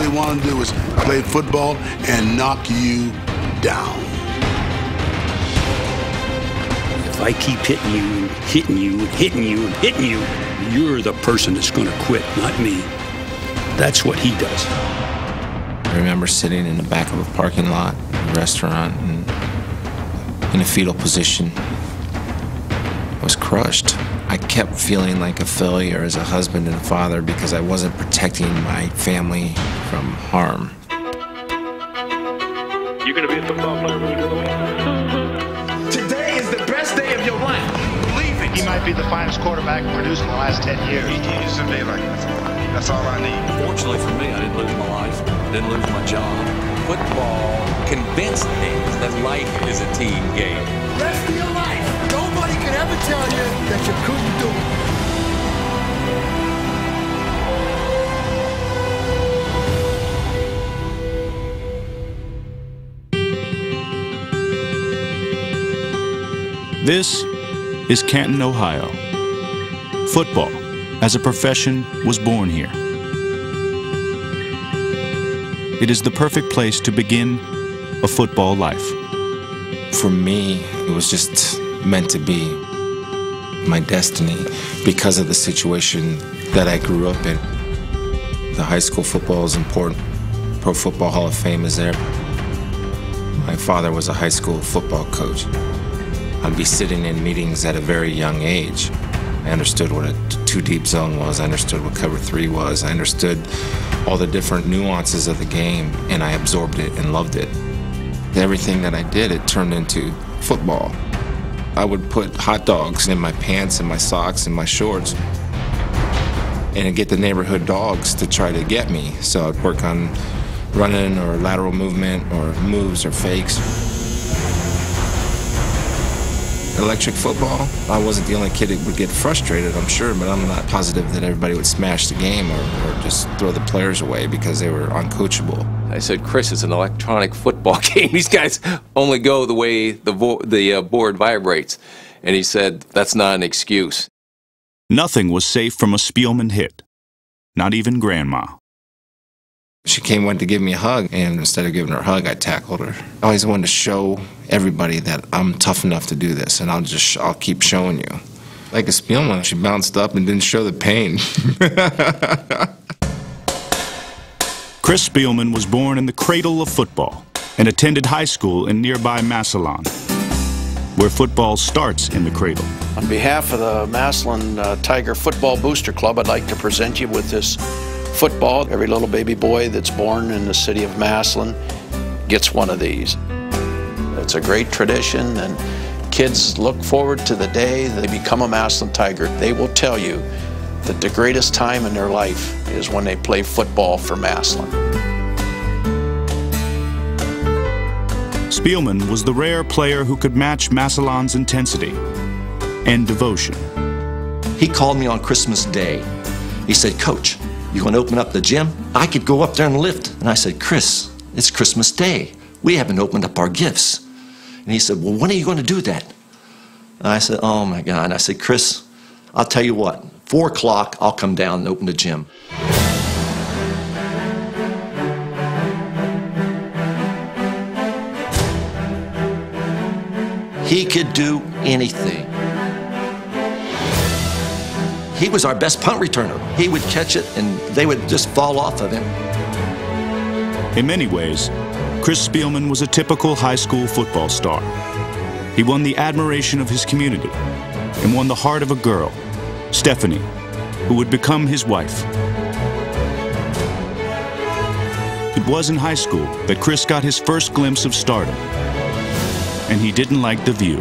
he wanted to do was play football and knock you down. If I keep hitting you and hitting you and hitting you and hitting you, you're the person that's going to quit, not me. That's what he does. I remember sitting in the back of a parking lot, a restaurant, and in a fetal position. I was crushed. I kept feeling like a failure as a husband and a father because I wasn't protecting my family from harm. You're going to be a football player when you grow up. Today is the best day of your life. Believe it. He might be the finest quarterback produced in the last 10 years. He used to be like, that's all I need. Fortunately for me, I didn't lose my life. I didn't lose my job. Football convinced me that life is a team game. Rest of your life, nobody can ever tell you that you couldn't do it. This is Canton, Ohio. Football, as a profession, was born here. It is the perfect place to begin a football life. For me, it was just meant to be my destiny because of the situation that I grew up in. The high school football is important. Pro Football Hall of Fame is there. My father was a high school football coach. I'd be sitting in meetings at a very young age. I understood what a two-deep zone was. I understood what cover three was. I understood all the different nuances of the game, and I absorbed it and loved it. Everything that I did, it turned into football. I would put hot dogs in my pants and my socks and my shorts and get the neighborhood dogs to try to get me. So I'd work on running or lateral movement or moves or fakes. Electric football, I wasn't the only kid that would get frustrated, I'm sure, but I'm not positive that everybody would smash the game or just throw the players away because they were uncoachable. I said, Chris, it's an electronic football game. These guys only go the way the board vibrates. And he said, that's not an excuse. Nothing was safe from a Spielman hit, not even Grandma. She wanted to give me a hug, and instead of giving her a hug, I tackled her. I always wanted to show everybody that I'm tough enough to do this, and I'll keep showing you. Like a Spielman, she bounced up and didn't show the pain. Chris Spielman was born in the cradle of football and attended high school in nearby Massillon, where football starts in the cradle. On behalf of the Massillon Tiger Football Booster Club, I'd like to present you with this football. Every little baby boy that's born in the city of Massillon gets one of these. It's a great tradition, and kids look forward to the day they become a Massillon Tiger. They will tell you that the greatest time in their life is when they play football for Massillon. Spielman was the rare player who could match Massillon's intensity and devotion. He called me on Christmas Day. He said, Coach, you going to open up the gym? I could go up there and lift. And I said, Chris, it's Christmas Day. We haven't opened up our gifts. And he said, well, when are you going to do that? And I said, oh my God. And I said, Chris, I'll tell you what, 4 o'clock, I'll come down and open the gym. He could do anything. He was our best punt returner. He would catch it and they would just fall off of him. In many ways, Chris Spielman was a typical high school football star. He won the admiration of his community and won the heart of a girl, Stephanie, who would become his wife. It was in high school that Chris got his first glimpse of stardom, and he didn't like the view.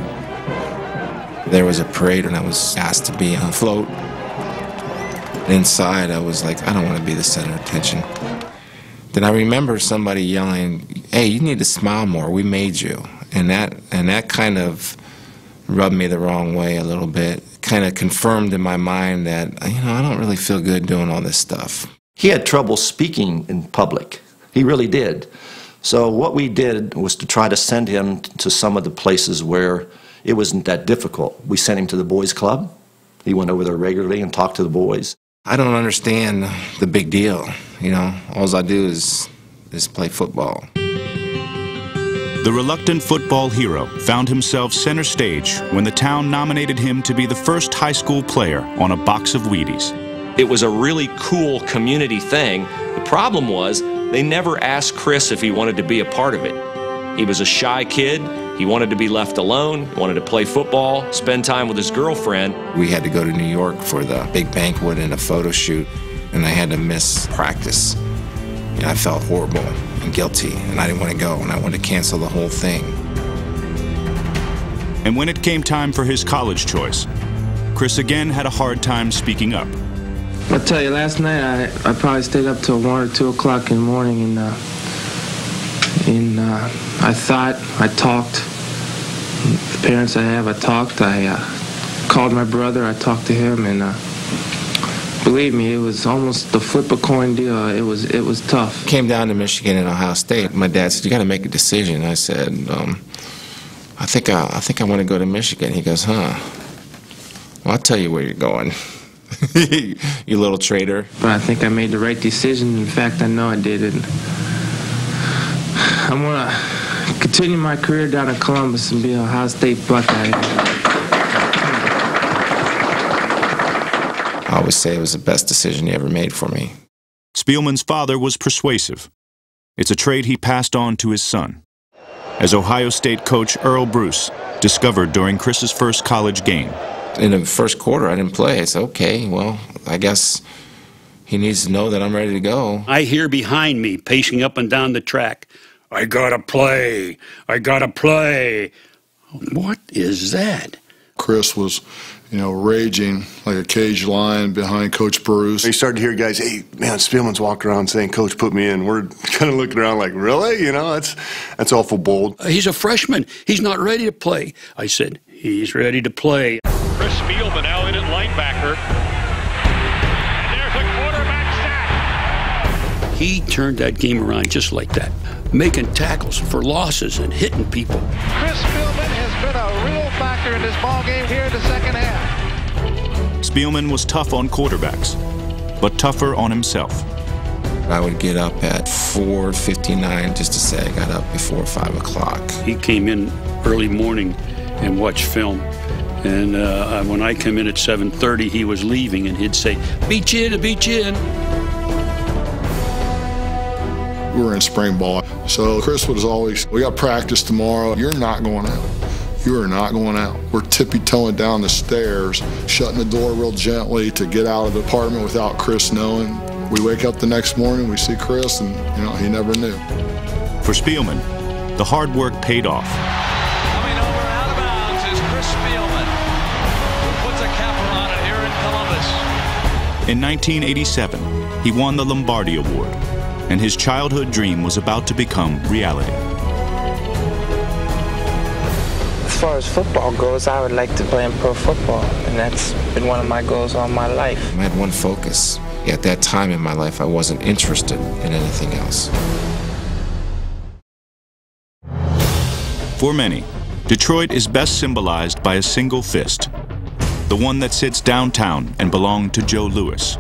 There was a parade and I was asked to be on a float. Inside, I was like, I don't want to be the center of attention. Then I remember somebody yelling, hey, you need to smile more, we made you. And that kind of rubbed me the wrong way a little bit. Kind of confirmed in my mind that, you know, I don't really feel good doing all this stuff. He had trouble speaking in public. He really did. So what we did was to try to send him to some of the places where it wasn't that difficult. We sent him to the boys' club. He went over there regularly and talked to the boys. I don't understand the big deal, you know. All I do is play football. The reluctant football hero found himself center stage when the town nominated him to be the first high school player on a box of Wheaties. It was a really cool community thing. The problem was they never asked Chris if he wanted to be a part of it. He was a shy kid. He wanted to be left alone, wanted to play football, spend time with his girlfriend. We had to go to New York for the big banquet and a photo shoot, and I had to miss practice. And I felt horrible and guilty, and I didn't want to go, and I wanted to cancel the whole thing. And when it came time for his college choice, Chris again had a hard time speaking up. I'll tell you, last night I probably stayed up till 1 or 2 o'clock in the morning, and I thought, I talked. The parents I have, I talked. I called my brother, I talked to him, and believe me, it was almost the flip a coin deal. It was tough. Came down to Michigan and Ohio State. My dad said, "You got to make a decision." I said, I think I want to go to Michigan." He goes, "Huh? Well, I'll tell you where you're going." You little traitor. But I think I made the right decision. In fact, I know I did it. I'm going to continue my career down in Columbus and be an Ohio State Buckeye. I always say it was the best decision he ever made for me. Spielman's father was persuasive. It's a trait he passed on to his son, as Ohio State coach Earl Bruce discovered during Chris's first college game. In the first quarter, I didn't play. I said, okay, well, I guess he needs to know that I'm ready to go. I hear behind me, pacing up and down the track, "I gotta play, I gotta play." What is that? Chris was, raging like a caged lion behind Coach Bruce. He started to hear guys, "Hey, man, Spielman's walking around saying, 'Coach, put me in.'" We're kind of looking around like, really? That's awful bold. He's a freshman. He's not ready to play. I said, he's ready to play. Chris Spielman now in at linebacker. And there's a quarterback sack. He turned that game around just like that, making tackles for losses and hitting people. Chris Spielman has been a real factor in this ball game here in the second half. Spielman was tough on quarterbacks, but tougher on himself. I would get up at 4:59 just to say I got up before 5 o'clock. He came in early morning and watched film. And when I come in at 7:30, he was leaving, and he'd say, "Beat you in, beat you in." We were in spring ball, so Chris was always, "We got practice tomorrow. You're not going out. You are not going out." We're tippy-toeing down the stairs, shutting the door real gently to get out of the apartment without Chris knowing. We wake up the next morning, we see Chris, and he never knew. For Spielman, the hard work paid off. Coming over out of bounds is Chris Spielman, who puts a capper on it here in Columbus. In 1987, he won the Lombardi Award, and his childhood dream was about to become reality. As far as football goes, I would like to play in pro football, and that's been one of my goals all my life. I had one focus. At that time in my life, I wasn't interested in anything else. For many, Detroit is best symbolized by a single fist, the one that sits downtown and belonged to Joe Louis.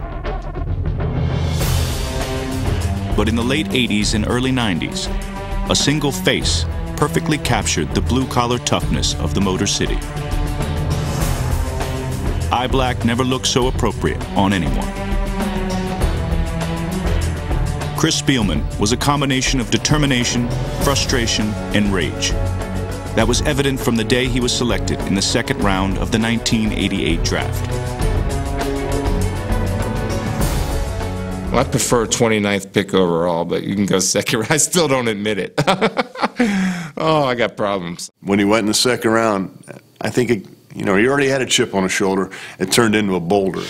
But in the late 80s and early 90s, a single face perfectly captured the blue-collar toughness of the Motor City. Eye black never looked so appropriate on anyone. Chris Spielman was a combination of determination, frustration, and rage. That was evident from the day he was selected in the second round of the 1988 draft. Well, I prefer 29th pick overall, but you can go second. I still don't admit it. Oh, I got problems. When he went in the second round, I think, he already had a chip on his shoulder. It turned into a boulder.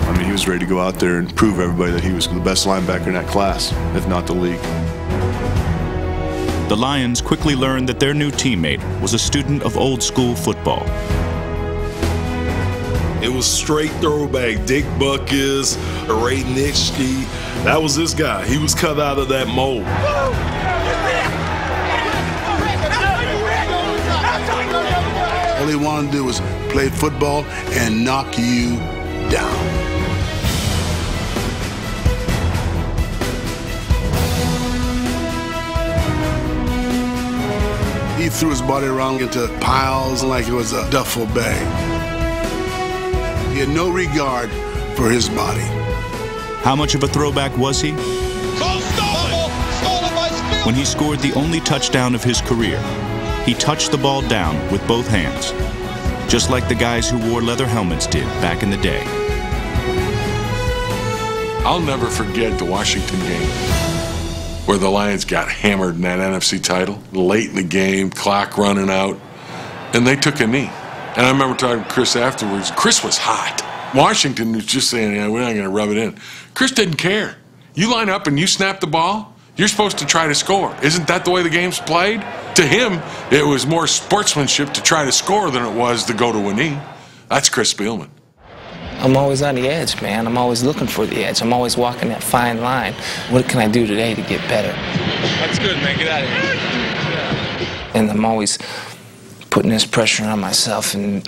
I mean, he was ready to go out there and prove everybody that he was the best linebacker in that class, if not the league. The Lions quickly learned that their new teammate was a student of old-school football. It was straight throwback. Dick Buckus, Ray Nitschke. That was this guy. He was cut out of that mold. All he wanted to do was play football and knock you down. He threw his body around into piles like it was a duffel bag. He had no regard for his body. How much of a throwback was he? When he scored the only touchdown of his career, he touched the ball down with both hands, just like the guys who wore leather helmets did back in the day. I'll never forget the Washington game where the Lions got hammered in that NFC title. Late in the game, clock running out, and they took a knee. And I remember talking to Chris afterwards. Chris was hot. Washington was just saying, yeah, we're not going to rub it in. Chris didn't care. You line up and you snap the ball, you're supposed to try to score. Isn't that the way the game's played? To him, it was more sportsmanship to try to score than it was to go to a knee. That's Chris Spielman. I'm always on the edge, man. I'm always looking for the edge. I'm always walking that fine line. What can I do today to get better? That's good, man. Get out of here. And I'm always putting this pressure on myself and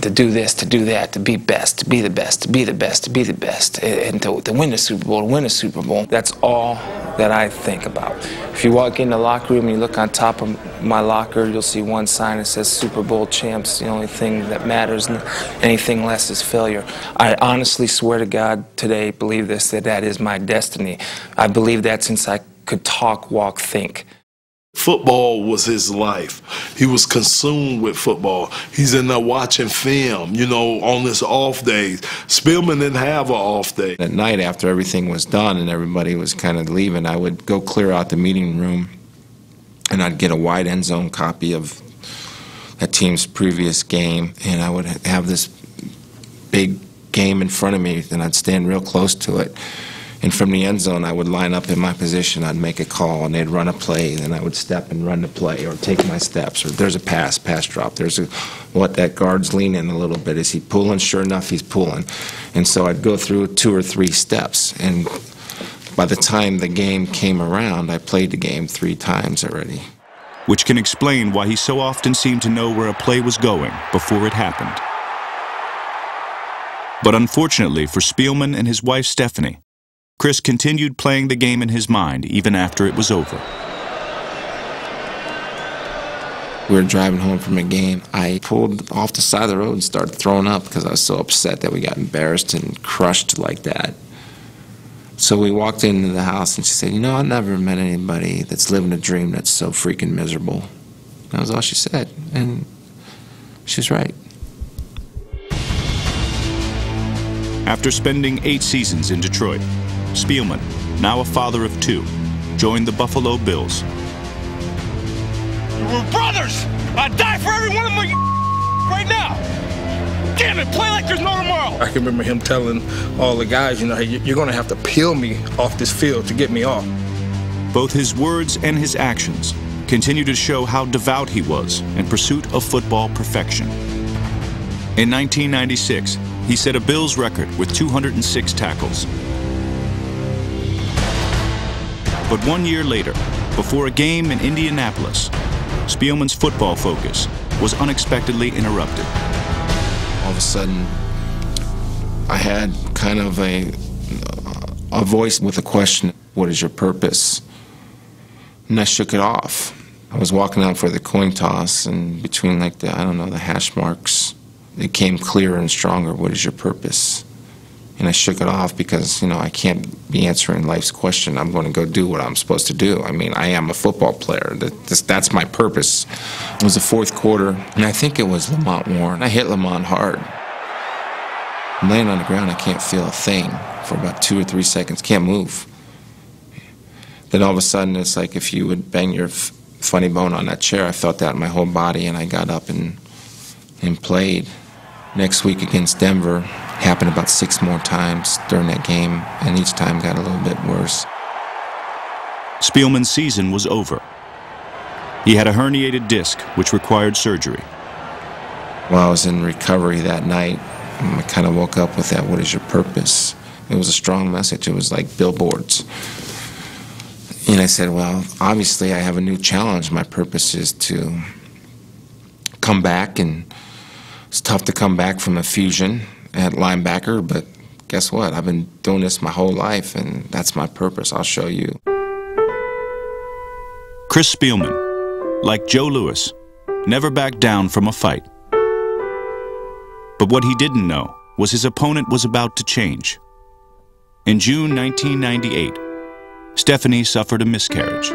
to do this, to do that, to be best, to be the best, to be the best, to be the best, and to win the Super Bowl, to win the Super Bowl. That's all that I think about. If you walk in the locker room and you look on top of my locker, you'll see one sign that says Super Bowl champs. The only thing that matters, anything less is failure. I honestly swear to God today, believe this, that is my destiny. I believe that since I could talk, walk, think. Football was his life. He was consumed with football. He's in there watching film, you know, on his off days. Spielman didn't have an off day. At night, after everything was done and everybody was kind of leaving, I would go clear out the meeting room and I'd get a wide end zone copy of that team's previous game, and I would have this big game in front of me, and I'd stand real close to it. And from the end zone, I would line up in my position. I'd make a call, and they'd run a play. Then I would step and run the play, or take my steps. Or there's a pass drop. There's what that guard's leaning a little bit. Is he pulling? Sure enough, he's pulling. And so I'd go through 2 or 3 steps. And by the time the game came around, I played the game 3 times already. Which can explain why he so often seemed to know where a play was going before it happened. But unfortunately for Spielman and his wife Stephanie, Chris continued playing the game in his mind even after it was over. We were driving home from a game. I pulled off the side of the road and started throwing up because I was so upset that we got embarrassed and crushed like that. So we walked into the house and she said, you know, I've never met anybody that's living a dream that's so freaking miserable. That was all she said, and she was right. After spending 8 seasons in Detroit, Spielman, now a father of 2, joined the Buffalo Bills. We're brothers! I'd die for every one of them right now! Damn it, play like there's no tomorrow! I can remember him telling all the guys, you know, hey, you're going to have to peel me off this field to get me off. Both his words and his actions continue to show how devout he was in pursuit of football perfection. In 1996, he set a Bills record with 206 tackles. But 1 year later, before a game in Indianapolis, Spielman's football focus was unexpectedly interrupted. All of a sudden, I had kind of a voice with a question, what is your purpose? And I shook it off. I was walking out for the coin toss, and between like the, I don't know, the hash marks, it came clearer and stronger, what is your purpose? And I shook it off because, you know, I can't be answering life's question. I'm going to go do what I'm supposed to do. I mean, I am a football player. That's my purpose. It was the 4th quarter, and I think it was Lamont Warren. I hit Lamont hard. I'm laying on the ground, I can't feel a thing for about 2 or 3 seconds. Can't move. Then all of a sudden, it's like if you would bang your funny bone on that chair. I felt that in my whole body, and I got up and played. Next week against Denver, happened about 6 more times during that game, and each time got a little bit worse. Spielman's season was over. He had a herniated disc, which required surgery. While I was in recovery that night, I kind of woke up with that, what is your purpose? It was a strong message. It was like billboards. And I said, well, obviously I have a new challenge. My purpose is to come back, and it's tough to come back from a fusion at linebacker, but guess what? I've been doing this my whole life, and that's my purpose. I'll show you. Chris Spielman, like Joe Louis, never backed down from a fight. But what he didn't know was his opponent was about to change. In June 1998, Stephanie suffered a miscarriage.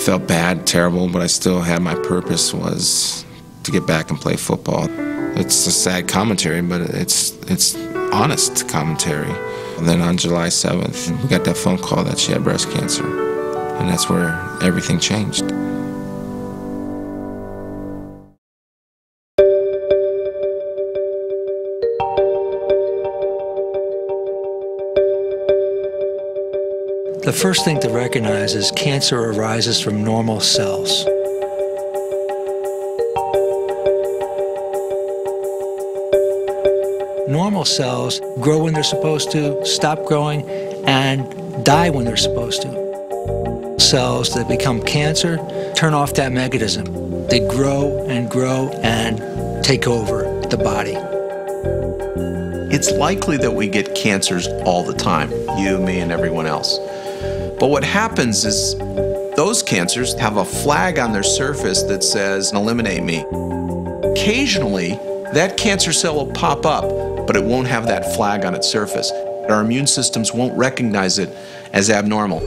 Felt bad, terrible, but I still had my purpose was to get back and play football. It's a sad commentary, but it's honest commentary. And then on July 7th, we got that phone call that she had breast cancer, and that's where everything changed. The first thing to recognize is cancer arises from normal cells. Normal cells grow when they're supposed to, stop growing, and die when they're supposed to. Cells that become cancer turn off that mechanism. They grow and take over the body. It's likely that we get cancers all the time, you, me, and everyone else. But what happens is those cancers have a flag on their surface that says, eliminate me. Occasionally, that cancer cell will pop up, but it won't have that flag on its surface. Our immune systems won't recognize it as abnormal.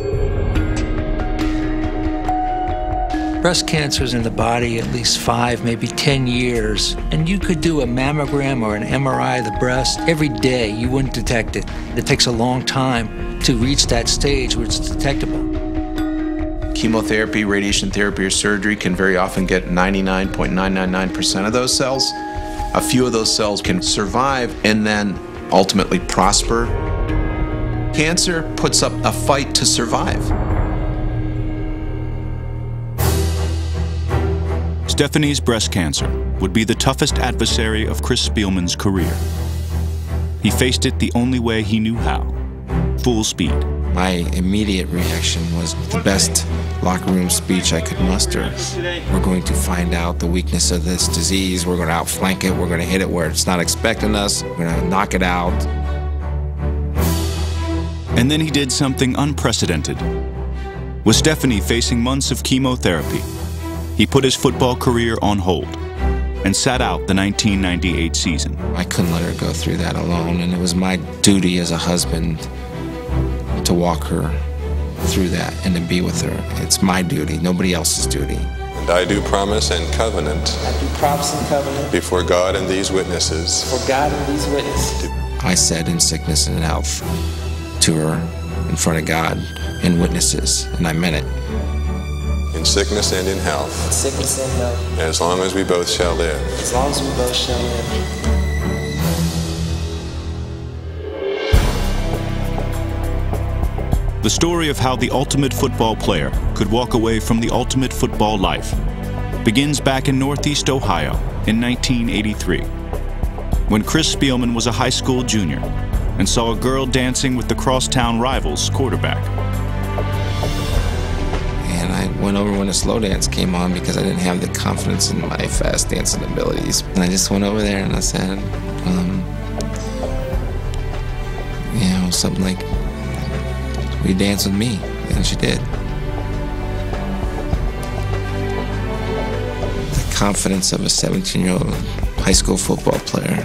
Breast cancer is in the body at least 5, maybe 10 years, and you could do a mammogram or an MRI of the breast every day. You wouldn't detect it. It takes a long time to reach that stage where it's detectable. Chemotherapy, radiation therapy, or surgery can very often get 99.999% of those cells. A few of those cells can survive and then ultimately prosper. Cancer puts up a fight to survive. Stephanie's breast cancer would be the toughest adversary of Chris Spielman's career. He faced it the only way he knew how, full speed. My immediate reaction was the best locker room speech I could muster. We're going to find out the weakness of this disease. We're going to outflank it. We're going to hit it where it's not expecting us. We're going to knock it out. And then he did something unprecedented. With Stephanie facing months of chemotherapy, he put his football career on hold and sat out the 1998 season. I couldn't let her go through that alone, and it was my duty as a husband to walk her through that and to be with her. It's my duty, nobody else's duty. And I do promise and covenant. I do promise and covenant. Before God and these witnesses. For God and these witnesses. I said in sickness and in health to her in front of God and witnesses, and I meant it. In sickness and in health. In sickness and health. As long as we both shall live. As long as we both shall live. The story of how the ultimate football player could walk away from the ultimate football life begins back in Northeast Ohio in 1983, when Chris Spielman was a high school junior and saw a girl dancing with the crosstown rivals quarterback. And I went over when the slow dance came on because I didn't have the confidence in my fast dancing abilities. And I just went over there and I said, something like, will you dance with me? And she did. The confidence of a 17-year-old high school football player.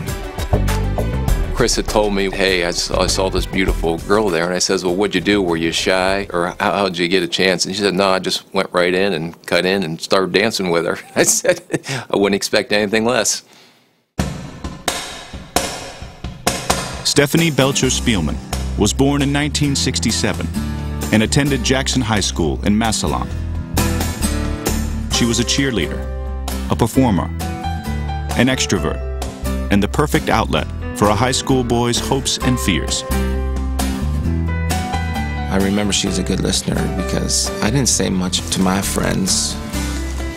Chris had told me, hey, I saw this beautiful girl there, and I says, well, what'd you do? Were you shy, or how'd you get a chance? And she said, no, I just went right in and cut in and started dancing with her. I said, I wouldn't expect anything less. Stephanie Belcher Spielman was born in 1967 and attended Jackson High School in Massillon. She was a cheerleader, a performer, an extrovert, and the perfect outlet for a high school boy's hopes and fears. I remember she was a good listener because I didn't say much to my friends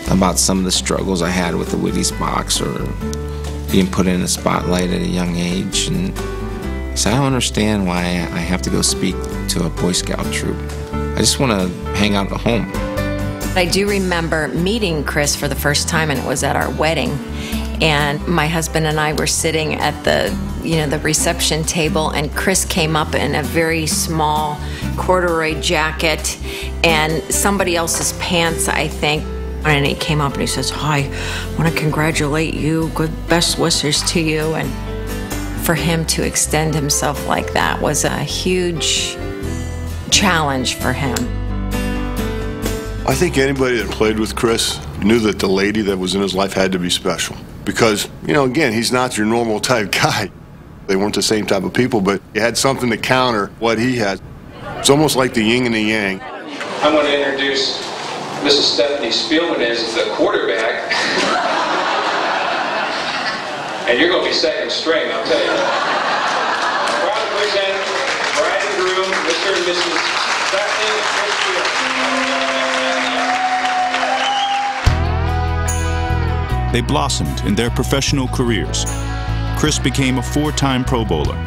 about some of the struggles I had with the Wheaties box or being put in the spotlight at a young age. And so I don't understand why I have to go speak to a Boy Scout troop. I just want to hang out at home. I do remember meeting Chris for the first time, and it was at our wedding. And my husband and I were sitting at the reception table, and Chris came up in a very small corduroy jacket and somebody else's pants, I think. And he came up and he says, "Hi, I want to congratulate you. Good best wishes to you." And for him to extend himself like that was a huge challenge for him. I think anybody that played with Chris knew that the lady that was in his life had to be special. Because, again, he's not your normal type guy. They weren't the same type of people, but he had something to counter what he had. It's almost like the yin and the yang. I'm going to introduce Mrs. Stephanie Spielman as the quarterback. And you're going to be second string, I'll tell you. Proud to present bride and groom, Mr. and Mrs. Stephanie and Chris Spielman. They blossomed in their professional careers. Chris became a 4-time Pro Bowler,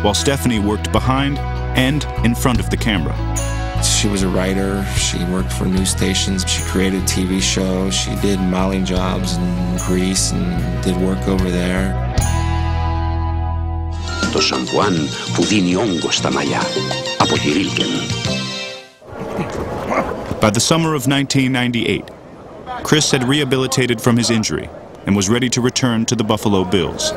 while Stephanie worked behind and in front of the camera. She was a writer, she worked for news stations, she created TV shows, she did modeling jobs in Greece and did work over there. Το σαμπουάν που δίνει όγκο στα μαλλιά από τη Rilken. By the summer of 1998, Chris had rehabilitated from his injury and was ready to return to the Buffalo Bills.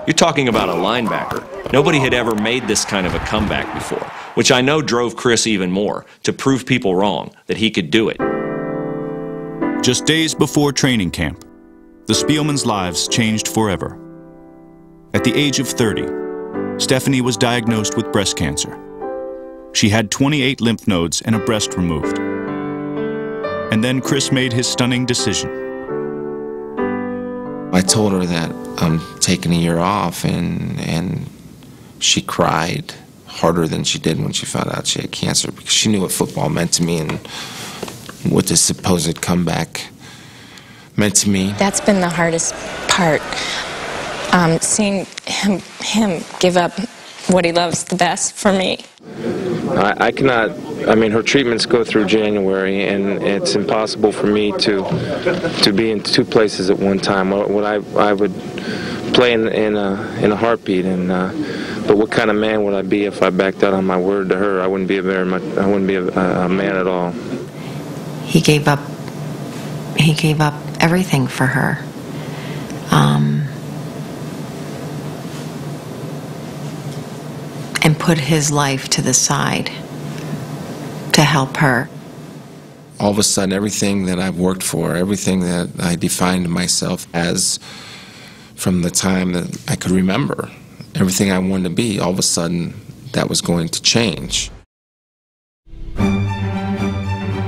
You're talking about a linebacker. Nobody had ever made this kind of a comeback before, which I know drove Chris even more, to prove people wrong, that he could do it. Just days before training camp, the Spielmans' lives changed forever. At the age of 30, Stephanie was diagnosed with breast cancer. She had 28 lymph nodes and a breast removed. And then Chris made his stunning decision. I told her that I'm taking a year off, and she cried harder than she did when she found out she had cancer, because she knew what football meant to me and what the supposed comeback meant to me. That's been the hardest part, seeing him give up what he loves the best for me. I cannot, her treatments go through January, and it's impossible for me to be in 2 places at one time. What I would play in a heartbeat, but what kind of man would I be if I backed out on my word to her? I wouldn't be a man at all. He gave up everything for her. And put his life to the side to help her. All of a sudden, everything that I've worked for, everything that I defined myself as from the time that I could remember, everything I wanted to be, all of a sudden, that was going to change.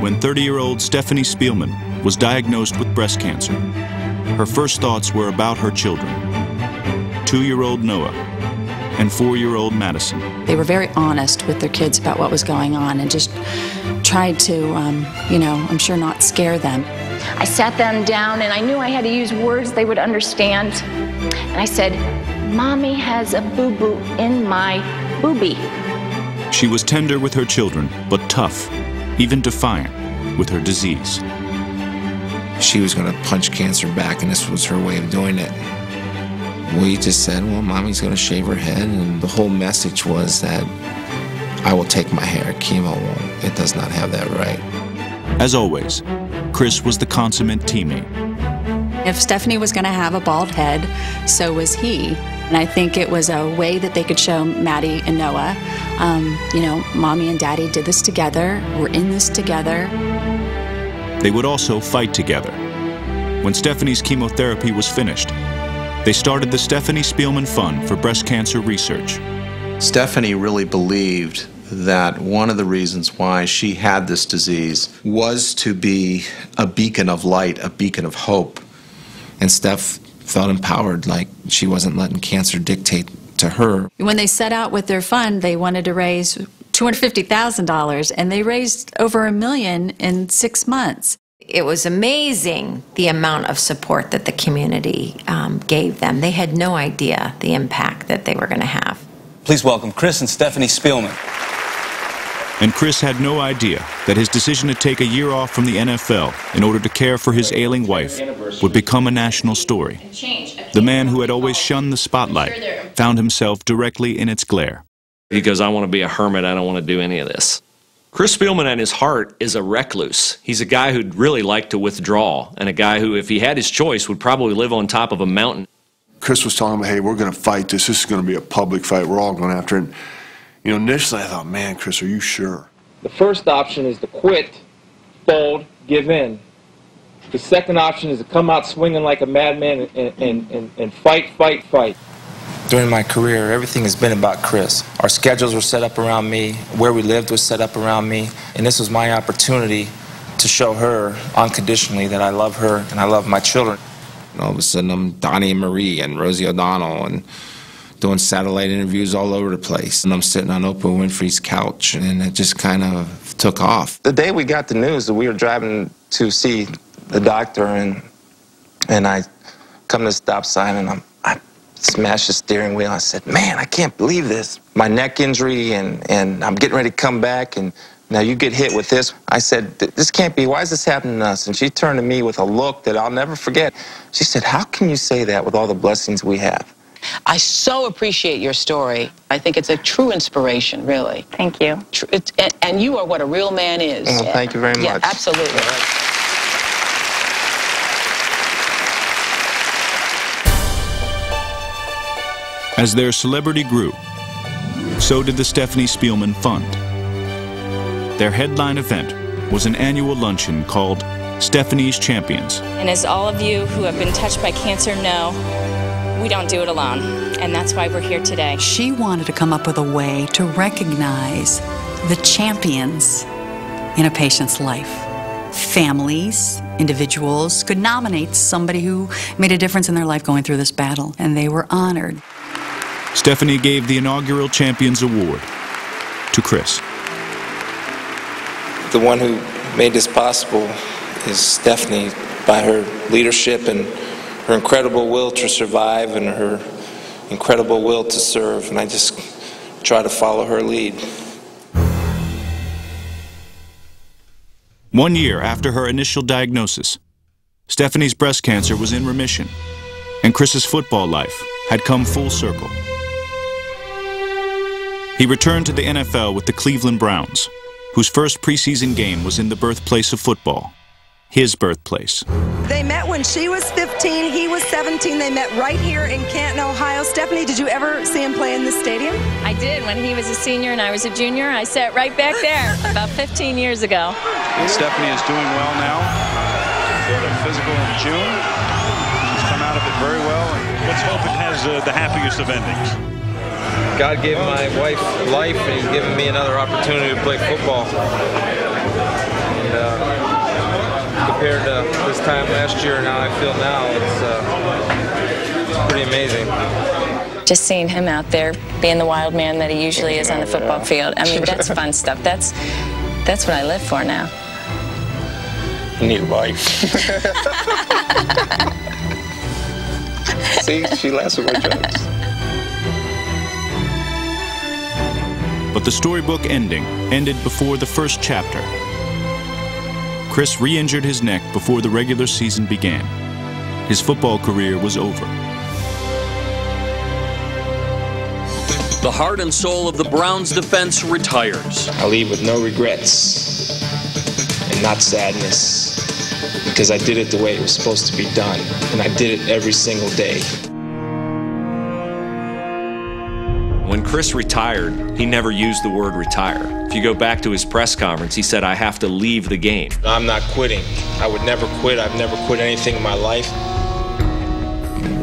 When 30-year-old Stephanie Spielman was diagnosed with breast cancer, her first thoughts were about her children, 2-year-old Noah and 4-year-old Madison. They were very honest with their kids about what was going on and just tried to, I'm sure not scare them. I sat them down and I knew I had to use words they would understand. And I said, "Mommy has a boo-boo in my boobie." She was tender with her children, but tough, even defiant with her disease. She was going to punch cancer back, and this was her way of doing it. We just said, well, Mommy's going to shave her head, and the whole message was that I will take my hair, chemo won't. It does not have that right. As always, Chris was the consummate teammate. If Stephanie was going to have a bald head, so was he. And I think it was a way that they could show Maddie and Noah, Mommy and Daddy did this together, we're in this together. They would also fight together. When Stephanie's chemotherapy was finished, they started the Stephanie Spielman Fund for breast cancer research. Stephanie really believed that one of the reasons why she had this disease was to be a beacon of light, a beacon of hope. And Steph felt empowered, like she wasn't letting cancer dictate to her. When they set out with their fund, they wanted to raise $250,000, and they raised over $1 million in 6 months. It was amazing the amount of support that the community gave them. They had no idea the impact that they were going to have. Please welcome Chris and Stephanie Spielman. And Chris had no idea that his decision to take a year off from the NFL in order to care for his ailing wife would become a national story. The man who had always shunned the spotlight found himself directly in its glare. He goes, I want to be a hermit. I don't want to do any of this. Chris Spielman at his heart is a recluse. He's a guy who'd really like to withdraw, and a guy who, if he had his choice, would probably live on top of a mountain. Chris was telling me, hey, we're going to fight this. This is going to be a public fight. We're all going after it. You know, initially I thought, man, Chris, are you sure? The first option is to quit, fold, give in. The second option is to come out swinging like a madman and fight, fight, fight. During my career, everything has been about Chris. Our schedules were set up around me, where we lived was set up around me, and this was my opportunity to show her unconditionally that I love her and I love my children. And all of a sudden I'm Donnie and Marie and Rosie O'Donnell and doing satellite interviews all over the place. And I'm sitting on Oprah Winfrey's couch, and it just kind of took off. The day we got the news that we were driving to see the doctor, and I come to the stop sign, and I smashed the steering wheel. I said, man, I can't believe this. My neck injury, and I'm getting ready to come back, and now you get hit with this. I said, this can't be. Why is this happening to us? And she turned to me with a look that I'll never forget. She said, how can you say that with all the blessings we have? I so appreciate your story. I think it's a true inspiration, really. Thank you. And you are what a real man is. Well, thank you very much. Yeah, absolutely. As their celebrity grew, so did the Stephanie Spielman Fund. Their headline event was an annual luncheon called Stephanie's Champions. And as all of you who have been touched by cancer know, we don't do it alone, and that's why we're here today. She wanted to come up with a way to recognize the champions in a patient's life. Families, individuals could nominate somebody who made a difference in their life going through this battle, and they were honored. Stephanie gave the inaugural Champions Award to Chris. The one who made this possible is Stephanie, by her leadership and her incredible will to survive and her incredible will to serve, and I just try to follow her lead. 1 year after her initial diagnosis, Stephanie's breast cancer was in remission, and Chris's football life had come full circle. He returned to the NFL with the Cleveland Browns, whose first preseason game was in the birthplace of football, his birthplace. They met when she was 15, he was 17. They met right here in Canton, Ohio. Stephanie, did you ever see him play in this stadium? I did. When he was a senior and I was a junior, I sat right back there about 15 years ago. Stephanie is doing well now. She had a physical in June. She's come out of it very well. And let's hope it has the happiest of endings. God gave my wife life, and He's given me another opportunity to play football. And compared to this time last year and how I feel now, it's pretty amazing. Just seeing him out there being the wild man that he usually is on the football field. I mean, that's fun stuff. That's what I live for now. I need a wife. See, she laughs at my jokes. But the storybook ending ended before the first chapter. Chris re-injured his neck before the regular season began. His football career was over. The heart and soul of the Browns defense retires. I leave with no regrets and not sadness, because I did it the way it was supposed to be done, and I did it every single day. When Chris retired, he never used the word retire. If you go back to his press conference, he said, I have to leave the game. I'm not quitting. I would never quit. I've never quit anything in my life.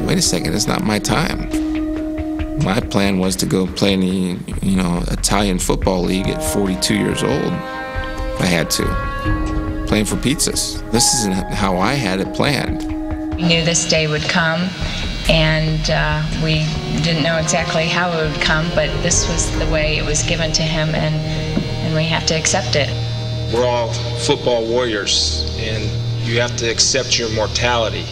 Wait a second, it's not my time. My plan was to go play in the, Italian football league at 42 years old. I had to. Playing for pizzas. This isn't how I had it planned. We knew this day would come, and we didn't know exactly how it would come, but this was the way it was given to him, and we have to accept it. We're all football warriors, and you have to accept your mortality.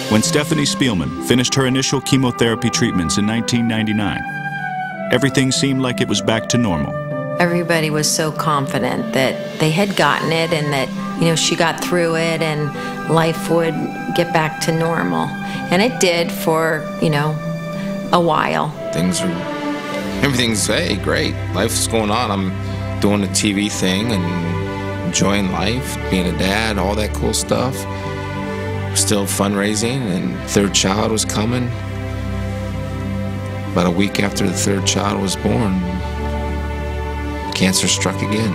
When Stephanie Spielman finished her initial chemotherapy treatments in 1999, everything seemed like it was back to normal. Everybody was so confident that they had gotten it and that, she got through it and life would get back to normal. And it did for, a while. Everything's, hey, great. Life's going on. I'm doing the TV thing and enjoying life, being a dad, all that cool stuff. Still fundraising, and third child was coming. About a week after the third child was born, cancer struck again.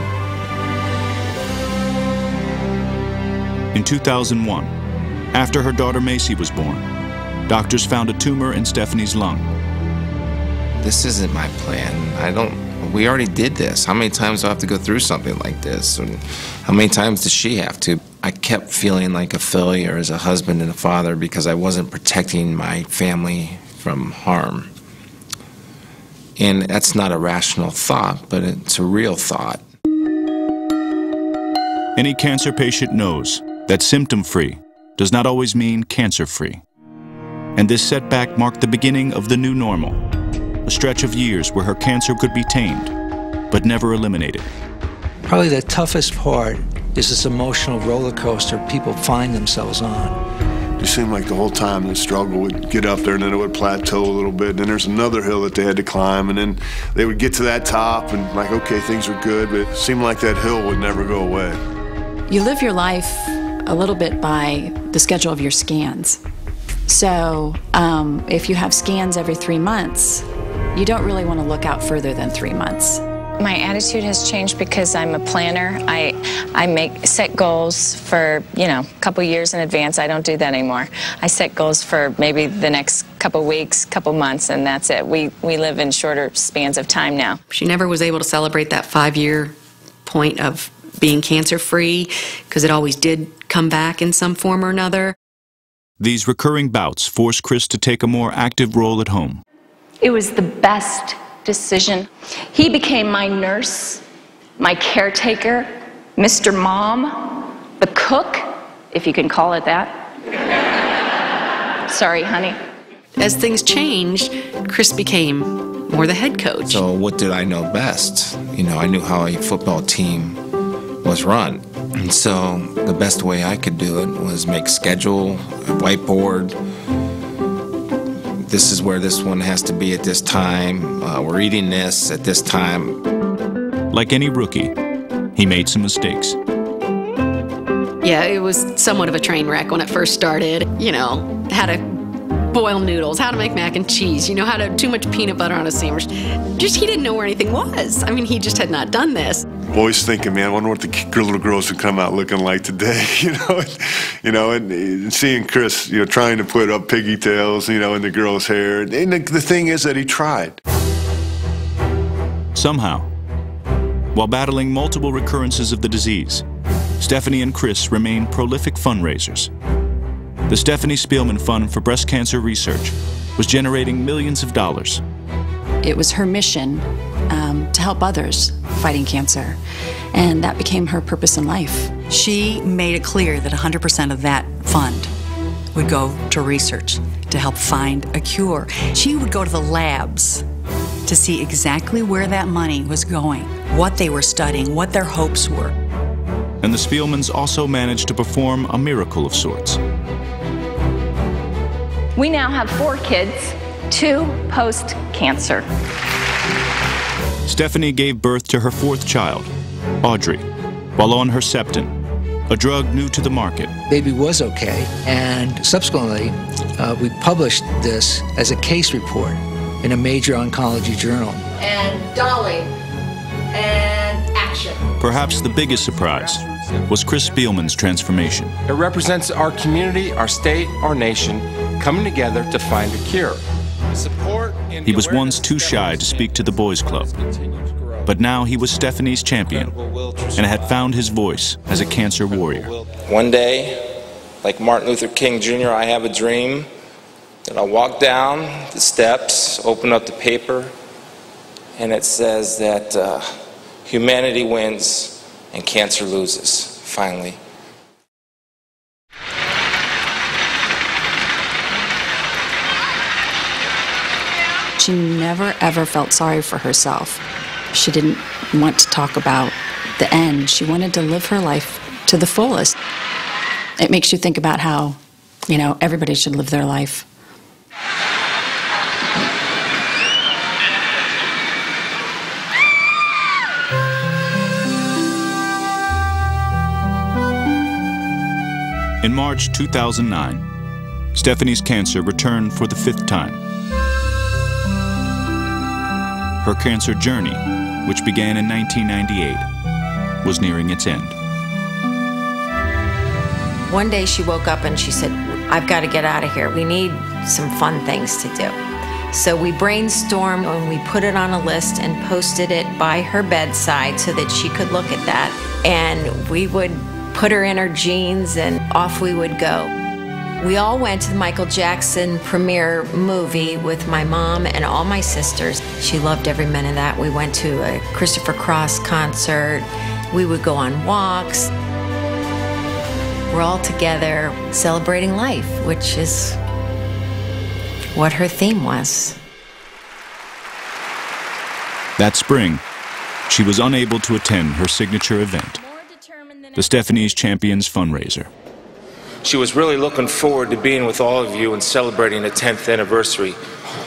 In 2001, after her daughter Macy was born, doctors found a tumor in Stephanie's lung. This isn't my plan. We already did this. How many times do I have to go through something like this? And how many times does she have to? I kept feeling like a failure as a husband and a father because I wasn't protecting my family from harm. And that's not a rational thought, but it's a real thought. Any cancer patient knows that symptom-free does not always mean cancer-free. And this setback marked the beginning of the new normal, a stretch of years where her cancer could be tamed, but never eliminated. Probably the toughest part is this emotional roller coaster people find themselves on. It seemed like the whole time the struggle would get up there and then it would plateau a little bit, and then there's another hill that they had to climb, and then they would get to that top and like, okay, things are good, but it seemed like that hill would never go away. You live your life a little bit by the schedule of your scans. So if you have scans every 3 months, you don't really want to look out further than 3 months. My attitude has changed because I'm a planner. I set goals for, a couple years in advance. I don't do that anymore. I set goals for maybe the next couple weeks, couple months, and that's it. We live in shorter spans of time now. She never was able to celebrate that 5-year point of being cancer-free because it always did come back in some form or another. These recurring bouts forced Chris to take a more active role at home. It was the best decision. He became my nurse, my caretaker, Mr. Mom, the cook, if you can call it that. Sorry, honey. As things changed, Chris became more the head coach. So what did I know best? I knew how a football team was run. And so the best way I could do it was make schedule, a whiteboard. This is where this one has to be at this time. We're eating this at this time. Like any rookie, he made some mistakes. Yeah, it was somewhat of a train wreck when it first started. How to boil noodles, how to make mac and cheese, how to too much peanut butter on a sandwich. He didn't know where anything was. He just had not done this. Always thinking, man, I wonder what the little girls would come out looking like today, and seeing Chris, trying to put up piggy tails, in the girl's hair. And the thing is that he tried. Somehow, while battling multiple recurrences of the disease, Stephanie and Chris remain prolific fundraisers. The Stephanie Spielman Fund for Breast Cancer Research was generating millions of dollars. It was her mission to help others fighting cancer, and that became her purpose in life. She made it clear that 100% of that fund would go to research to help find a cure. She would go to the labs to see exactly where that money was going, what they were studying, what their hopes were. And the Spielmans also managed to perform a miracle of sorts. We now have 4 kids, 2 post-cancer. Stephanie gave birth to her 4th child, Audrey, while on Herceptin, a drug new to the market. Baby was okay, and subsequently, we published this as a case report in a major oncology journal. And Dolly, and action. Perhaps the biggest surprise was Chris Spielman's transformation. It represents our community, our state, our nation, coming together to find a cure. He was once too shy to speak to the boys' club, but now he was Stephanie's champion and had found his voice as a cancer warrior. One day, like Martin Luther King Jr., I have a dream that I'll walk down the steps, open up the paper, and it says that humanity wins and cancer loses, finally. she never, ever felt sorry for herself. She didn't want to talk about the end. She wanted to live her life to the fullest. It makes you think about how, everybody should live their life. In March 2009, Stephanie's cancer returned for the 5th time. Her cancer journey, which began in 1998, was nearing its end. One day she woke up and she said, I've got to get out of here. We need some fun things to do. So we brainstormed and we put it on a list and posted it by her bedside so that she could look at that. And we would put her in her jeans and off we would go. We all went to the Michael Jackson premiere movie with my mom and all my sisters. She loved every minute of that. We went to a Christopher Cross concert. We would go on walks. We're all together celebrating life, which is what her theme was. That spring, she was unable to attend her signature event, the Stephanie's Champions fundraiser. She was really looking forward to being with all of you and celebrating the 10th anniversary.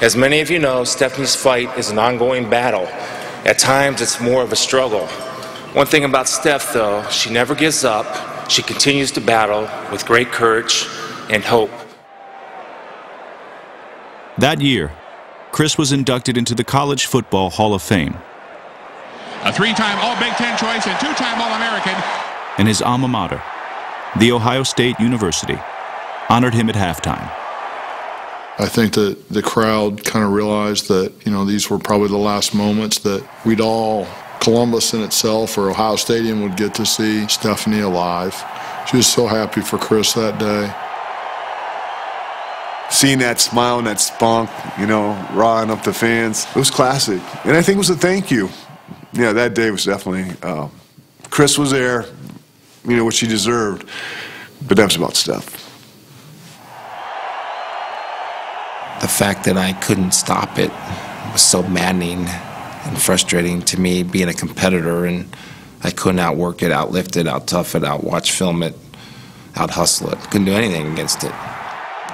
As many of you know, Stephanie's fight is an ongoing battle. At times, it's more of a struggle. One thing about Steph, though, she never gives up. She continues to battle with great courage and hope. That year, Chris was inducted into the College Football Hall of Fame. A 3-time All-Big Ten choice and 2-time All-American. And his alma mater, The Ohio State University, honored him at halftime. I think that the crowd kind of realized that, these were probably the last moments that we'd all, Columbus in itself or Ohio Stadium, would get to see Stephanie alive. She was so happy for Chris that day. Seeing that smile and that spunk, rawing up the fans, it was classic. And I think it was a thank you. Yeah, that day was definitely, Chris was there, what she deserved, but that was about Steph. The fact that I couldn't stop it was so maddening and frustrating to me, being a competitor, and I couldn't outwork it, outlift it, out-tough it, out-watch film it, out-hustle it. Couldn't do anything against it.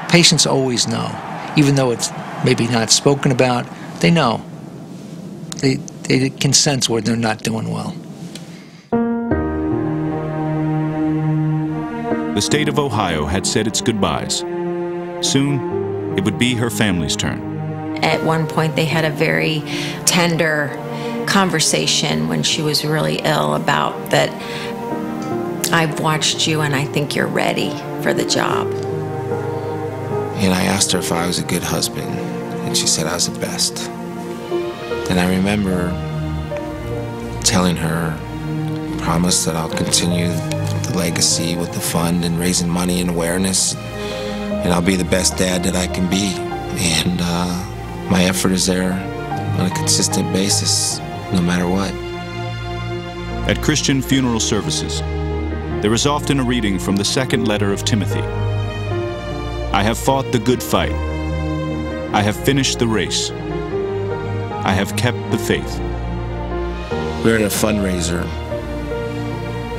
Patients always know, even though it's maybe not spoken about, they know. They can sense where they're not doing well. The state of Ohio had said its goodbyes. Soon, it would be her family's turn. At one point, they had a very tender conversation when she was really ill about that, I've watched you and I think you're ready for the job. And I asked her if I was a good husband, and she said I was the best. And I remember telling her, promise that I'll continue the legacy with the fund and raising money and awareness, and I'll be the best dad that I can be. And my effort is there on a consistent basis, no matter what. At Christian funeral services, there is often a reading from the second letter of Timothy. I have fought the good fight. I have finished the race. I have kept the faith. We were at a fundraiser,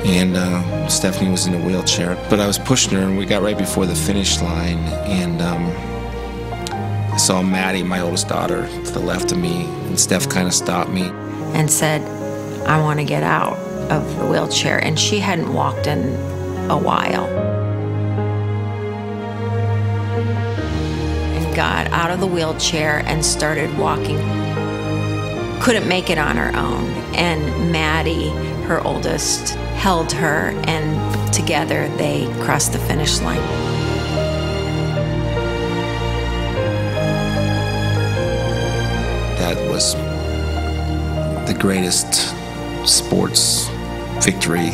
and Stephanie was in a wheelchair, but I was pushing her, and we got right before the finish line, and I saw Maddie, my oldest daughter, to the left of me, and Steph kind of stopped me and said, I want to get out of the wheelchair, and she hadn't walked in a while. And got out of the wheelchair and started walking. Couldn't make it on her own, and Maddie, her oldest, held her, and together they crossed the finish line. That was the greatest sports victory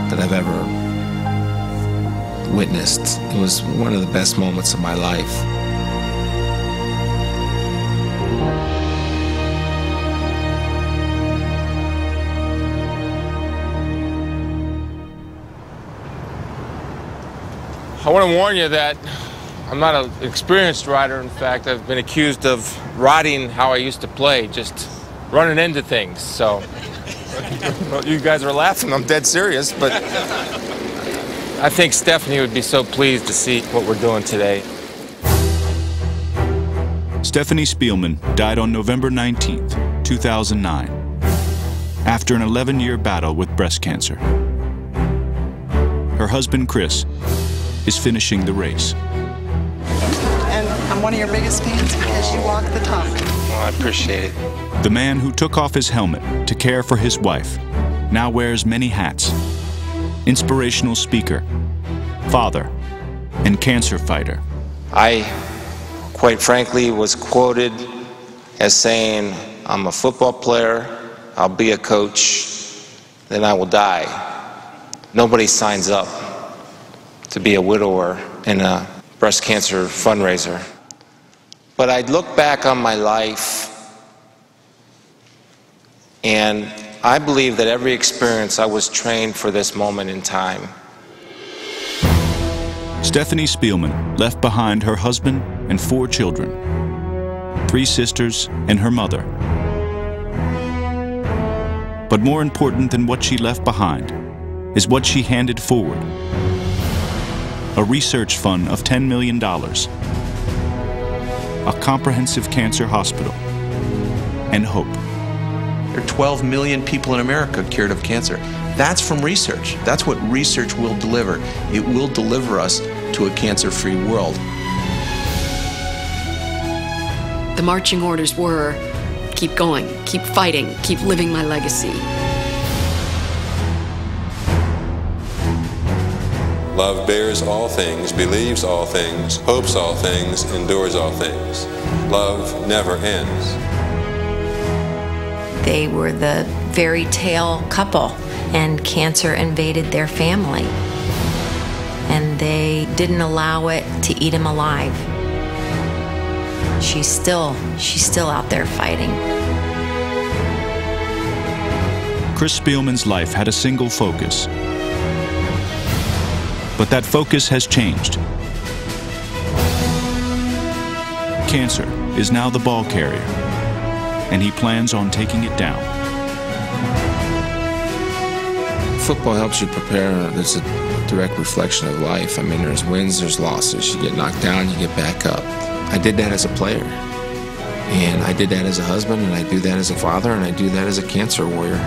that I've ever witnessed. It was one of the best moments of my life. I want to warn you that I'm not an experienced rider. In fact, I've been accused of riding how I used to play, just running into things. So, you guys are laughing. I'm dead serious, but I think Stephanie would be so pleased to see what we're doing today. Stephanie Spielman died on November 19th, 2009, after an 11-year battle with breast cancer. Her husband, Chris, is finishing the race. And I'm one of your biggest fans because you walk the talk. Well, I appreciate it. The man who took off his helmet to care for his wife now wears many hats: inspirational speaker, father, and cancer fighter. I, quite frankly, was quoted as saying, I'm a football player, I'll be a coach, then I will die. Nobody signs up to be a widower in a breast cancer fundraiser. But I look back on my life, and I believe that every experience I was trained for this moment in time. Stephanie Spielman left behind her husband and 4 children, 3 sisters and her mother. But more important than what she left behind is what she handed forward: a research fund of $10 million, a comprehensive cancer hospital, and hope. There are 12 million people in America cured of cancer. That's from research. That's what research will deliver. It will deliver us to a cancer-free world. The marching orders were, keep going, keep fighting, keep living my legacy. Love bears all things, believes all things, hopes all things, endures all things. Love never ends. They were the fairy tale couple, and cancer invaded their family. And they didn't allow it to eat him alive. She's still out there fighting. Chris Spielman's life had a single focus. But that focus has changed. Cancer is now the ball carrier, and he plans on taking it down. Football helps you prepare. It's a direct reflection of life. I mean, there's wins, there's losses. You get knocked down, you get back up. I did that as a player, and I did that as a husband, and I do that as a father, and I do that as a cancer warrior.